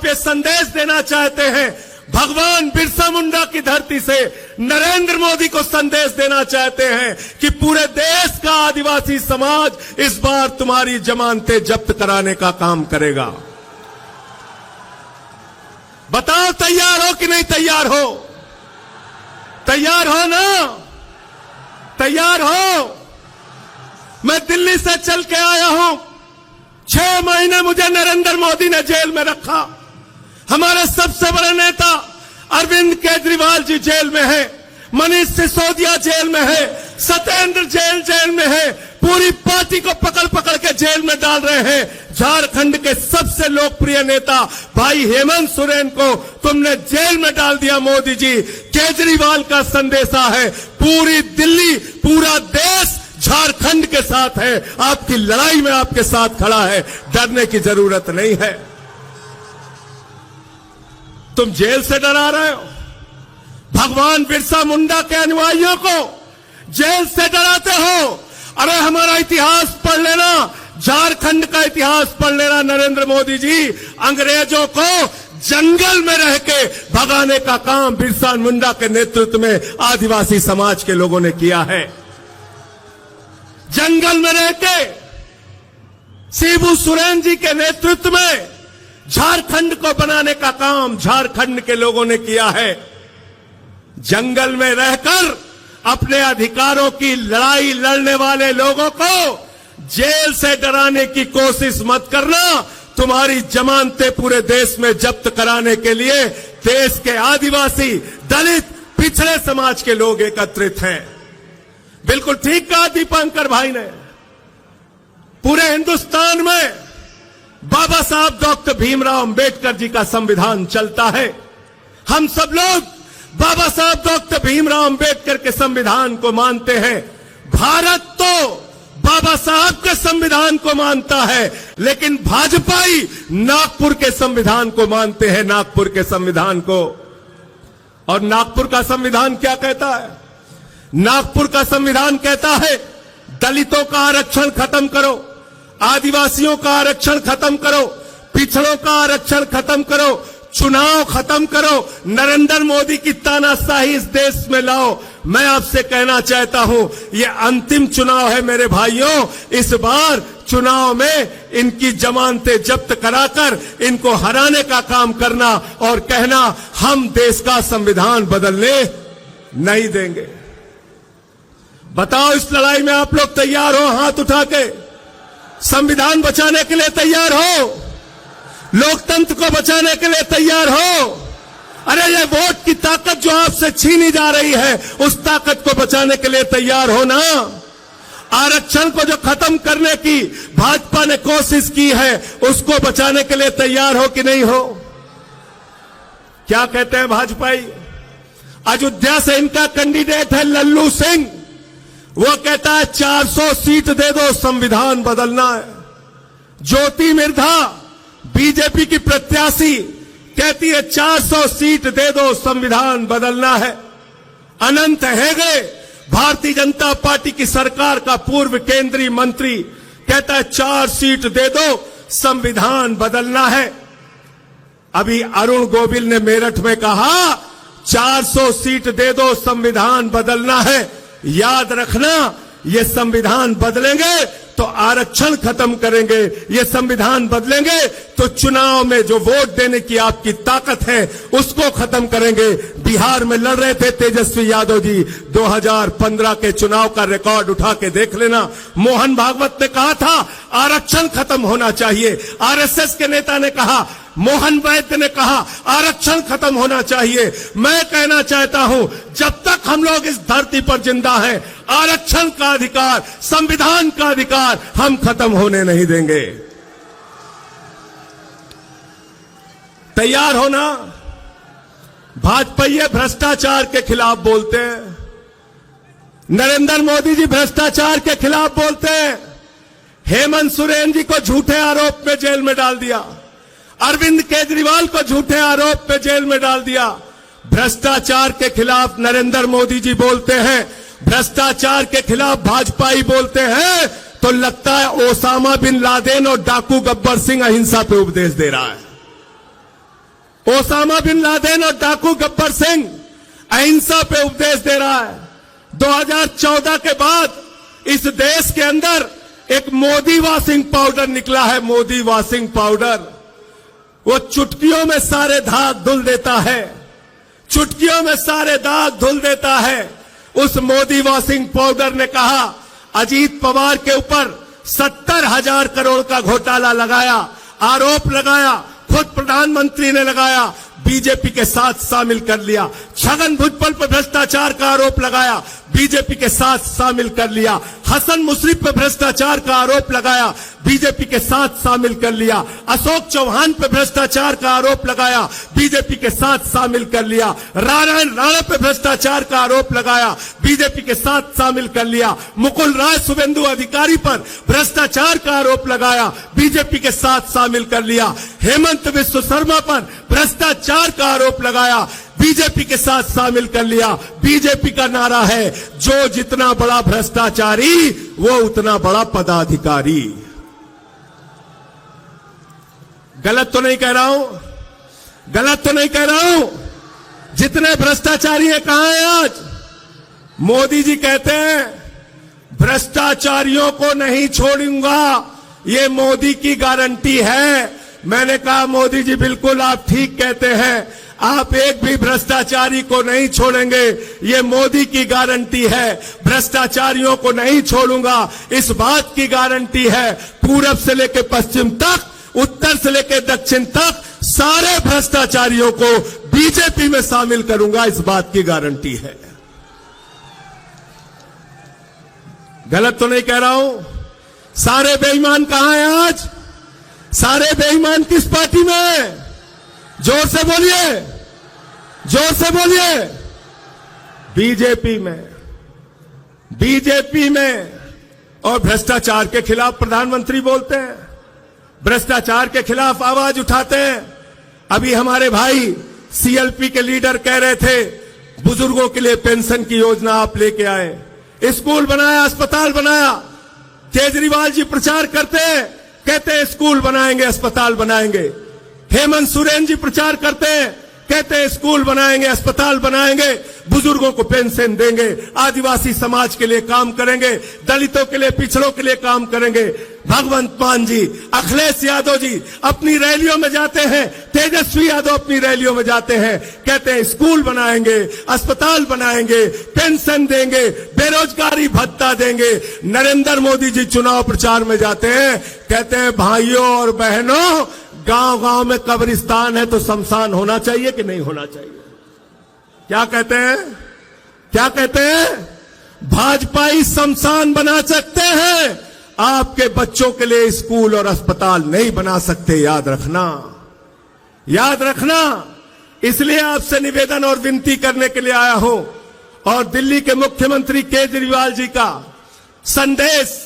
ये संदेश देना चाहते हैं, भगवान बिरसा मुंडा की धरती से नरेंद्र मोदी को संदेश देना चाहते हैं कि पूरे देश का आदिवासी समाज इस बार तुम्हारी जमानतें जब्त कराने का काम करेगा। बताओ तैयार हो कि नहीं तैयार हो? तैयार हो ना? तैयार हो? मैं दिल्ली से चल के आया हूं। 6 महीने मुझे नरेंद्र मोदी ने जेल में रखा। हमारे सबसे बड़े नेता अरविंद केजरीवाल जी जेल में है, मनीष सिसोदिया जेल में है, सत्येंद्र जेल में है, पूरी पार्टी को पकड़ पकड़ के जेल में डाल रहे हैं। झारखंड के सबसे लोकप्रिय नेता भाई हेमंत सोरेन को तुमने जेल में डाल दिया मोदी जी। केजरीवाल का संदेशा है, पूरी दिल्ली, पूरा देश झारखंड के साथ है, आपकी लड़ाई में आपके साथ खड़ा है, डरने की जरूरत नहीं है। तुम जेल से डरा रहे हो, भगवान बिरसा मुंडा के अनुयायियों को जेल से डराते हो। अरे हमारा इतिहास पढ़ लेना, झारखंड का इतिहास पढ़ लेना नरेंद्र मोदी जी। अंग्रेजों को जंगल में रह के भगाने का काम बिरसा मुंडा के नेतृत्व में आदिवासी समाज के लोगों ने किया है। जंगल में रह के शिबू सोरेन जी के नेतृत्व में झारखंड को बनाने का काम झारखंड के लोगों ने किया है। जंगल में रहकर अपने अधिकारों की लड़ाई लड़ने वाले लोगों को जेल से डराने की कोशिश मत करना। तुम्हारी जमानतें पूरे देश में जब्त कराने के लिए देश के आदिवासी, दलित, पिछड़े समाज के लोग एकत्रित हैं। बिल्कुल ठीक कहा दीपांकर भाई ने। पूरे हिंदुस्तान में बाबा साहब डॉक्टर भीमराव अंबेडकर जी का संविधान चलता है। हम सब लोग बाबा साहब डॉक्टर भीमराव अंबेडकर के संविधान को मानते हैं। भारत तो बाबा साहब के संविधान को मानता है, लेकिन भाजपाई नागपुर के संविधान को मानते हैं, नागपुर के संविधान को। और नागपुर का संविधान क्या कहता है? नागपुर का संविधान कहता है दलितों का आरक्षण खत्म करो, आदिवासियों का आरक्षण खत्म करो, पिछड़ों का आरक्षण खत्म करो, चुनाव खत्म करो, नरेंद्र मोदी की तानाशाही इस देश में लाओ। मैं आपसे कहना चाहता हूं, ये अंतिम चुनाव है मेरे भाइयों। इस बार चुनाव में इनकी जमानतें जब्त कराकर इनको हराने का काम करना और कहना हम देश का संविधान बदलने नहीं देंगे। बताओ, इस लड़ाई में आप लोग तैयार हो? हाथ उठा के संविधान बचाने के लिए तैयार हो? लोकतंत्र को बचाने के लिए तैयार हो? अरे ये वोट की ताकत जो आपसे छीनी जा रही है, उस ताकत को बचाने के लिए तैयार हो ना? आरक्षण को जो खत्म करने की भाजपा ने कोशिश की है, उसको बचाने के लिए तैयार हो कि नहीं हो? क्या कहते हैं भाजपाई? अयोध्या से इनका कैंडिडेट है लल्लू सिंह। वो कहता है 400 सीट दे दो, संविधान बदलना है। ज्योति मिर्धा बीजेपी की प्रत्याशी कहती है 400 सीट दे दो, संविधान बदलना है। अनंत हेगड़े भारतीय जनता पार्टी की सरकार का पूर्व केंद्रीय मंत्री कहता है 4 सीट दे दो, संविधान बदलना है। अभी अरुण गोविल ने मेरठ में कहा 400 सीट दे दो, संविधान बदलना है। याद रखना, ये संविधान बदलेंगे तो आरक्षण खत्म करेंगे, ये संविधान बदलेंगे तो चुनाव में जो वोट देने की आपकी ताकत है उसको खत्म करेंगे। बिहार में लड़ रहे थे तेजस्वी यादव जी, 2015 के चुनाव का रिकॉर्ड उठा के देख लेना। मोहन भागवत ने कहा था आरक्षण खत्म होना चाहिए, आरएसएस के नेता ने कहा, मोहन वैद्य ने कहा आरक्षण खत्म होना चाहिए। मैं कहना चाहता हूं, जब तक हम लोग इस धरती पर जिंदा हैं, आरक्षण का अधिकार, संविधान का अधिकार हम खत्म होने नहीं देंगे। तैयार होना। भाजपाई भ्रष्टाचार के खिलाफ बोलते हैं, नरेंद्र मोदी जी भ्रष्टाचार के खिलाफ बोलते हैं। हेमंत सोरेन जी को झूठे आरोप में जेल में डाल दिया, अरविंद केजरीवाल को झूठे आरोप पे जेल में डाल दिया। भ्रष्टाचार के खिलाफ नरेंद्र मोदी जी बोलते हैं, भ्रष्टाचार के खिलाफ भाजपाई बोलते हैं, तो लगता है ओसामा बिन लादेन और डाकू गब्बर सिंह अहिंसा पे उपदेश दे रहा है। ओसामा बिन लादेन और डाकू गब्बर सिंह अहिंसा पे उपदेश दे रहा है। 2014 के बाद इस देश के अंदर एक मोदी वॉशिंग पाउडर निकला है, मोदी वॉशिंग पाउडर। वो चुटकियों में सारे दाग धुल देता है, चुटकियों में सारे दाग धुल देता है। उस मोदी वॉशिंग पाउडर ने कहा अजीत पवार के ऊपर 70,000 करोड़ का घोटाला लगाया, आरोप लगाया, खुद प्रधानमंत्री ने लगाया, बीजेपी के साथ शामिल कर लिया। छगन भुजबल पर भ्रष्टाचार का आरोप लगाया, बीजेपी के साथ शामिल कर लिया। हसन मुशर्रफ पर भ्रष्टाचार का आरोप लगाया, बीजेपी के साथ शामिल कर लिया। अशोक चौहान पर भ्रष्टाचार का आरोप लगाया, बीजेपी के साथ शामिल कर लिया। नारायण राणा पर भ्रष्टाचार का आरोप लगाया, बीजेपी के साथ शामिल कर लिया। मुकुल राय शुभेंदु अधिकारी पर भ्रष्टाचार का आरोप लगाया, बीजेपी के साथ शामिल कर लिया। हेमंत विश्व शर्मा पर भ्रष्टाचार का आरोप लगाया, बीजेपी के साथ शामिल कर लिया। बीजेपी का नारा है जो जितना बड़ा भ्रष्टाचारी वो उतना बड़ा पदाधिकारी। गलत तो नहीं कह रहा हूं, गलत तो नहीं कह रहा हूं। जितने भ्रष्टाचारी हैं कहां हैं आज? मोदी जी कहते हैं भ्रष्टाचारियों को नहीं छोड़ूंगा, ये मोदी की गारंटी है। मैंने कहा मोदी जी बिल्कुल आप ठीक कहते हैं, आप एक भी भ्रष्टाचारी को नहीं छोड़ेंगे, ये मोदी की गारंटी है। भ्रष्टाचारियों को नहीं छोड़ूंगा, इस बात की गारंटी है। पूरब से लेकर पश्चिम तक, उत्तर से लेकर दक्षिण तक सारे भ्रष्टाचारियों को बीजेपी में शामिल करूंगा, इस बात की गारंटी है। गलत तो नहीं कह रहा हूं। सारे बेईमान कहां हैं आज? सारे बेईमान किस पार्टी में हैं? जोर से बोलिए, जोर से बोलिए। बीजेपी में, बीजेपी में। और भ्रष्टाचार के खिलाफ प्रधानमंत्री बोलते हैं, भ्रष्टाचार के खिलाफ आवाज उठाते हैं। अभी हमारे भाई सीएलपी के लीडर कह रहे थे बुजुर्गों के लिए पेंशन की योजना आप लेके आए, स्कूल बनाया, अस्पताल बनाया। केजरीवाल जी प्रचार करते हैं, कहते हैं स्कूल बनाएंगे, अस्पताल बनाएंगे। हेमंत सोरेन जी प्रचार करते हैं, कहते हैं स्कूल बनाएंगे, अस्पताल बनाएंगे, बुजुर्गों को पेंशन देंगे, आदिवासी समाज के लिए काम करेंगे, दलितों के लिए, पिछड़ों के लिए काम करेंगे। भगवंत मान जी, अखिलेश यादव जी अपनी रैलियों में जाते हैं, तेजस्वी यादव अपनी रैलियों में जाते हैं, कहते हैं स्कूल बनाएंगे, अस्पताल बनाएंगे, पेंशन देंगे, बेरोजगारी भत्ता देंगे। नरेंद्र मोदी जी चुनाव प्रचार में जाते हैं, कहते हैं भाइयों और बहनों गांव गांव में कब्रिस्तान है तो शमशान होना चाहिए कि नहीं होना चाहिए? क्या कहते हैं? क्या कहते हैं? भाजपाई शमशान बना सकते हैं, आपके बच्चों के लिए स्कूल और अस्पताल नहीं बना सकते। याद रखना, याद रखना। इसलिए आपसे निवेदन और विनती करने के लिए आया हूं और दिल्ली के मुख्यमंत्री केजरीवाल जी का संदेश,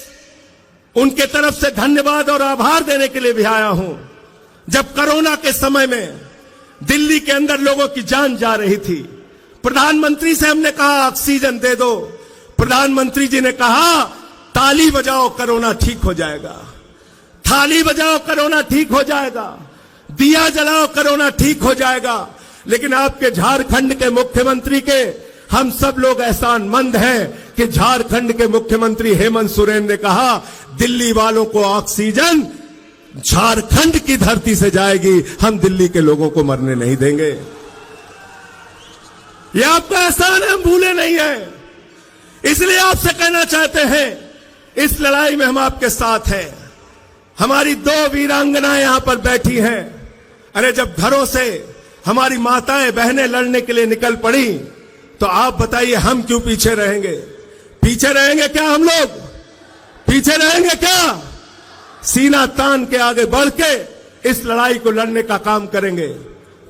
उनके तरफ से धन्यवाद और आभार देने के लिए भी आया हूं। जब कोरोना के समय में दिल्ली के अंदर लोगों की जान जा रही थी, प्रधानमंत्री से हमने कहा ऑक्सीजन दे दो, प्रधानमंत्री जी ने कहा ताली बजाओ कोरोना ठीक हो जाएगा, थाली बजाओ कोरोना ठीक हो जाएगा, दिया जलाओ कोरोना ठीक हो जाएगा। लेकिन आपके झारखंड के मुख्यमंत्री के हम सब लोग एहसानमंद हैं कि झारखंड के मुख्यमंत्री हेमंत सोरेन ने कहा दिल्ली वालों को ऑक्सीजन झारखंड की धरती से जाएगी, हम दिल्ली के लोगों को मरने नहीं देंगे। यह आपका एहसान है, हम भूले नहीं है। इसलिए आपसे कहना चाहते हैं इस लड़ाई में हम आपके साथ हैं। हमारी 2 वीरांगनाएं यहां पर बैठी हैं। अरे जब घरों से हमारी माताएं बहनें लड़ने के लिए निकल पड़ी तो आप बताइए हम क्यों पीछे रहेंगे? पीछे रहेंगे क्या? हम लोग पीछे रहेंगे क्या? सीना तान के आगे बढ़ के इस लड़ाई को लड़ने का काम करेंगे।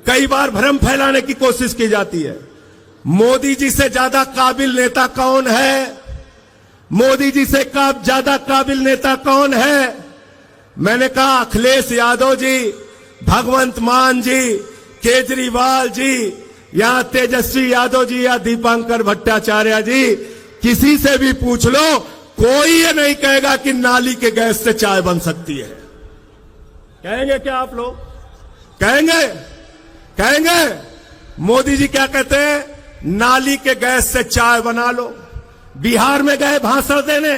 कई बार भ्रम फैलाने की कोशिश की जाती है। मोदी जी से ज्यादा काबिल नेता कौन है? मोदी जी से ज्यादा काबिल नेता कौन है? मैंने कहा अखिलेश यादव जी, भगवंत मान जी, केजरीवाल जी, या तेजस्वी यादव जी या दीपांकर भट्टाचार्य जी, किसी से भी पूछ लो, कोई ये नहीं कहेगा कि नाली के गैस से चाय बन सकती है। कहेंगे क्या आप लोग? कहेंगे? कहेंगे मोदी जी क्या कहते हैं, नाली के गैस से चाय बना लो। बिहार में गए भाषण देने,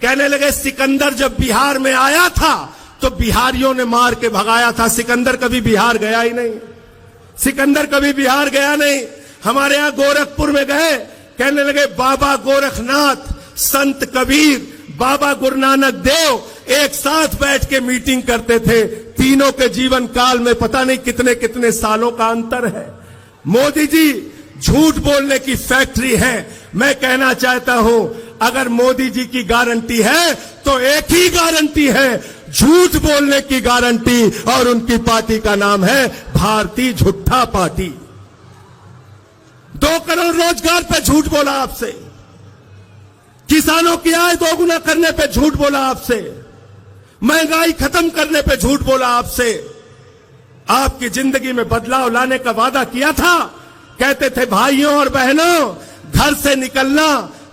कहने लगे सिकंदर जब बिहार में आया था तो बिहारियों ने मार के भगाया था, सिकंदर कभी बिहार गया ही नहीं, सिकंदर कभी बिहार गया नहीं। हमारे यहां गोरखपुर में गए, कहने लगे बाबा गोरखनाथ, संत कबीर, बाबा गुरु नानक देव एक साथ बैठ के मीटिंग करते थे। तीनों के जीवन काल में पता नहीं कितने कितने सालों का अंतर है। मोदी जी झूठ बोलने की फैक्ट्री है। मैं कहना चाहता हूं, अगर मोदी जी की गारंटी है तो एक ही गारंटी है, झूठ बोलने की गारंटी, और उनकी पार्टी का नाम है भारतीय झूठा पार्टी। 2 करोड़ रोजगार पे झूठ बोला आपसे, किसानों की आय 2 गुना करने पे झूठ बोला आपसे, महंगाई खत्म करने पे झूठ बोला आपसे, आपकी जिंदगी में बदलाव लाने का वादा किया था। कहते थे भाइयों और बहनों, घर से निकलना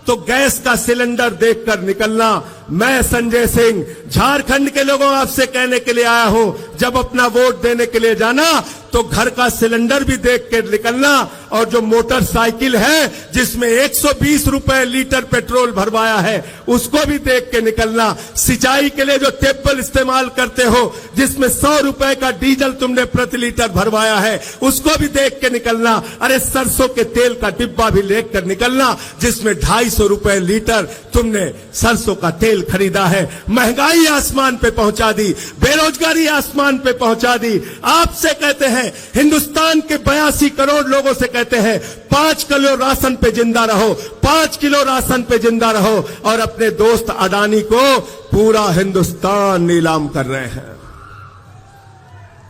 तो गैस का सिलेंडर देखकर निकलना। मैं संजय सिंह झारखंड के लोगों आपसे कहने के लिए आया हूं, जब अपना वोट देने के लिए जाना तो घर का सिलेंडर भी देख के निकलना, और जो मोटरसाइकिल है जिसमें 120 रुपए लीटर पेट्रोल भरवाया है उसको भी देख के निकलना। सिंचाई के लिए जो टेबल इस्तेमाल करते हो जिसमें 100 रुपए का डीजल तुमने प्रति लीटर भरवाया है उसको भी देख के निकलना। अरे सरसों के तेल का डिब्बा भी लेकर निकलना जिसमें 250 रुपए लीटर तुमने सरसों का तेल खरीदा है। महंगाई आसमान पे पहुंचा दी, बेरोजगारी आसमान पे पहुंचा दी। आपसे कहते हैं, हिंदुस्तान के 82 करोड़ लोगों से कहते हैं 5 किलो राशन पे जिंदा रहो, 5 किलो राशन पे जिंदा रहो, और अपने दोस्त अडानी को पूरा हिंदुस्तान नीलाम कर रहे हैं।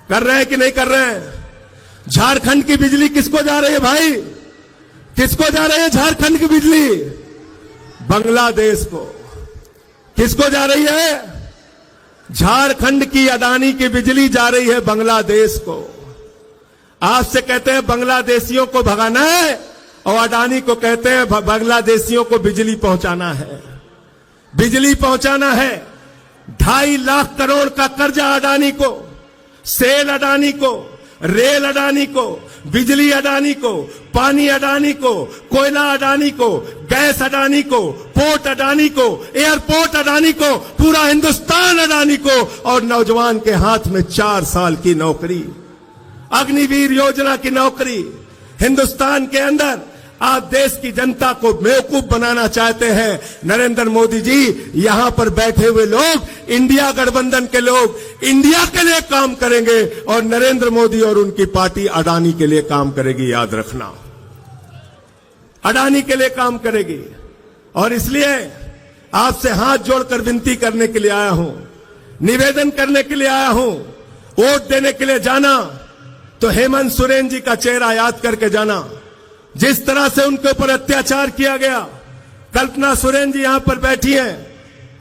कर रहे हैं कि नहीं कर रहे हैं? झारखंड की बिजली किसको जा रही है भाई? किसको जा रही है झारखंड की बिजली? बांग्लादेश को। किसको जा रही है? झारखंड की अडानी की बिजली जा रही है बांग्लादेश को। आपसे कहते हैं बांग्लादेशियों को भगाना है, और अडानी को कहते हैं बांग्लादेशियों को बिजली पहुंचाना है, बिजली पहुंचाना है। 2.5 लाख करोड़ का कर्जा अडानी को, सेल अडानी को, रेल अडानी को, बिजली अडानी को, पानी अडानी को, कोयला अडानी को, गैस अडानी को, पोर्ट अडानी को, एयरपोर्ट अडानी को, पूरा हिंदुस्तान अडानी को, और नौजवान के हाथ में 4 साल की नौकरी, अग्निवीर योजना की नौकरी। हिंदुस्तान के अंदर आप देश की जनता को बेवकूफ बनाना चाहते हैं। नरेंद्र मोदी जी, यहां पर बैठे हुए लोग, इंडिया गठबंधन के लोग इंडिया के लिए काम करेंगे, और नरेंद्र मोदी और उनकी पार्टी अडानी के लिए काम करेगी। याद रखना, अडानी के लिए काम करेगी। और इसलिए आपसे हाथ जोड़कर विनती करने के लिए आया हूं, निवेदन करने के लिए आया हूं। वोट देने के लिए जाना तो हेमंत सोरेन जी का चेहरा याद करके जाना। जिस तरह से उनके ऊपर अत्याचार किया गया, कल्पना सोरेन जी यहां पर बैठी हैं,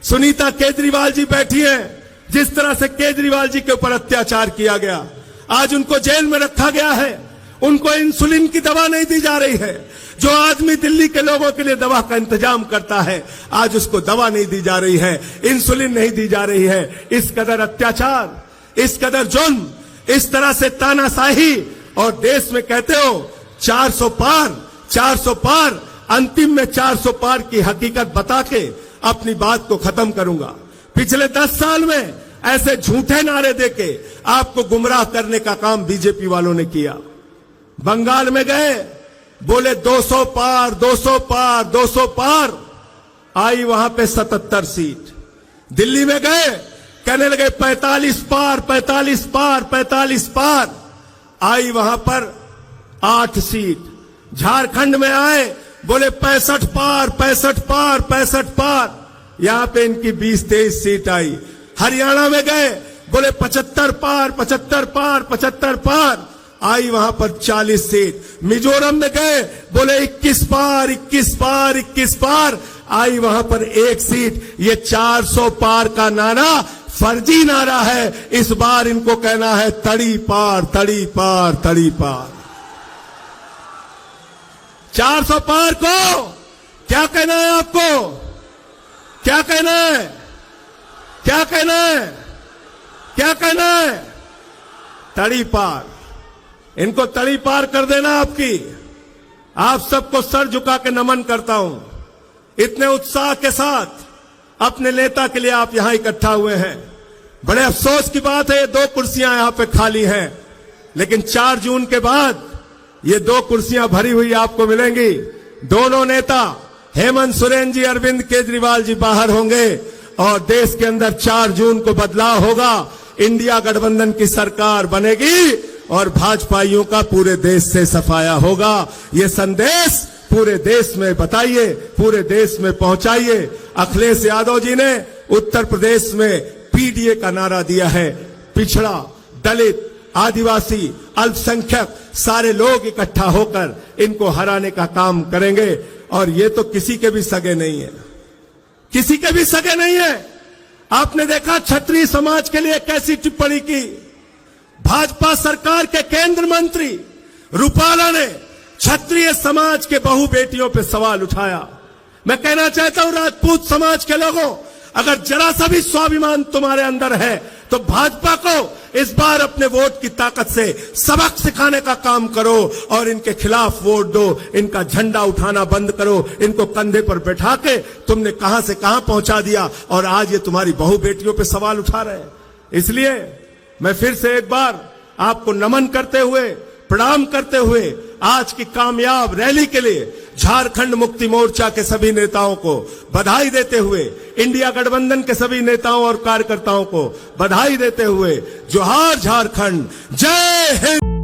सुनीता केजरीवाल जी बैठी हैं, जिस तरह से केजरीवाल जी के ऊपर अत्याचार किया गया, आज उनको जेल में रखा गया है। उनको इंसुलिन की दवा नहीं दी जा रही है। जो आदमी दिल्ली के लोगों के लिए दवा का इंतजाम करता है, आज उसको दवा नहीं दी जा रही है, इंसुलिन नहीं दी जा रही है। इस कदर अत्याचार, इस कदर जुल्म, इस तरह से तानाशाही, और देश में कहते हो 400 पार, 400 पार, अंतिम में 400 पार की हकीकत बता के अपनी बात को खत्म करूंगा। पिछले 10 साल में ऐसे झूठे नारे देके आपको गुमराह करने का काम बीजेपी वालों ने किया। बंगाल में गए, बोले 200 पार, 200 पार, 200 पार, आई वहां पे 77 सीट। दिल्ली में गए, कहने लगे 45 पार, 45 पार, 45 पार, आई वहां पर 8 सीट। झारखंड में आए, बोले 65 पार, 65 पार, 65 पार, यहां पे इनकी 20-23 सीट आई। हरियाणा में गए, बोले 75 पार, 75 पार, 75 पार, आई वहां पर 40 सीट। मिजोरम में गए, बोले 21 पार, 21 पार, 21 पार, आई वहां पर 1 सीट। ये 400 पार का नारा फर्जी नारा है। इस बार इनको कहना है तड़ी पार, तड़ी पार, तड़ी पार। 400 पार को क्या कहना है आपको? क्या कहना है? क्या कहना है? क्या कहना है? तड़ी पार। इनको तड़ी पार कर देना आपकी। आप सबको सर झुका के नमन करता हूं। इतने उत्साह के साथ अपने नेता के लिए आप यहां इकट्ठा हुए हैं। बड़े अफसोस की बात है, ये 2 कुर्सियां यहां पे खाली हैं, लेकिन 4 जून के बाद ये 2 कुर्सियां भरी हुई आपको मिलेंगी। दोनों नेता हेमंत सोरेन जी, अरविंद केजरीवाल जी बाहर होंगे और देश के अंदर 4 जून को बदलाव होगा। इंडिया गठबंधन की सरकार बनेगी और भाजपाइयों का पूरे देश से सफाया होगा। ये संदेश पूरे देश में बताइए, पूरे देश में पहुंचाइए। अखिलेश यादव जी ने उत्तर प्रदेश में पीडीए का नारा दिया है। पिछड़ा, दलित, आदिवासी, अल्पसंख्यक सारे लोग इकट्ठा होकर इनको हराने का काम करेंगे। और ये तो किसी के भी सगे नहीं है, किसी के भी सगे नहीं है। आपने देखा क्षत्रिय समाज के लिए कैसी टिप्पणी की। भाजपा सरकार के केंद्र मंत्री रूपाला ने क्षत्रिय समाज के बहु बेटियों पे सवाल उठाया। मैं कहना चाहता हूं राजपूत समाज के लोगों, अगर जरा सा भी स्वाभिमान तुम्हारे अंदर है तो भाजपा को इस बार अपने वोट की ताकत से सबक सिखाने का काम करो और इनके खिलाफ वोट दो। इनका झंडा उठाना बंद करो। इनको कंधे पर बैठा के तुमने कहां से कहां पहुंचा दिया और आज ये तुम्हारी बहु बेटियों पे सवाल उठा रहे हैं। इसलिए मैं फिर से एक बार आपको नमन करते हुए, प्रणाम करते हुए आज की कामयाब रैली के लिए झारखंड मुक्ति मोर्चा के सभी नेताओं को बधाई देते हुए, इंडिया गठबंधन के सभी नेताओं और कार्यकर्ताओं को बधाई देते हुए, जोहार झारखंड, जय हिंद।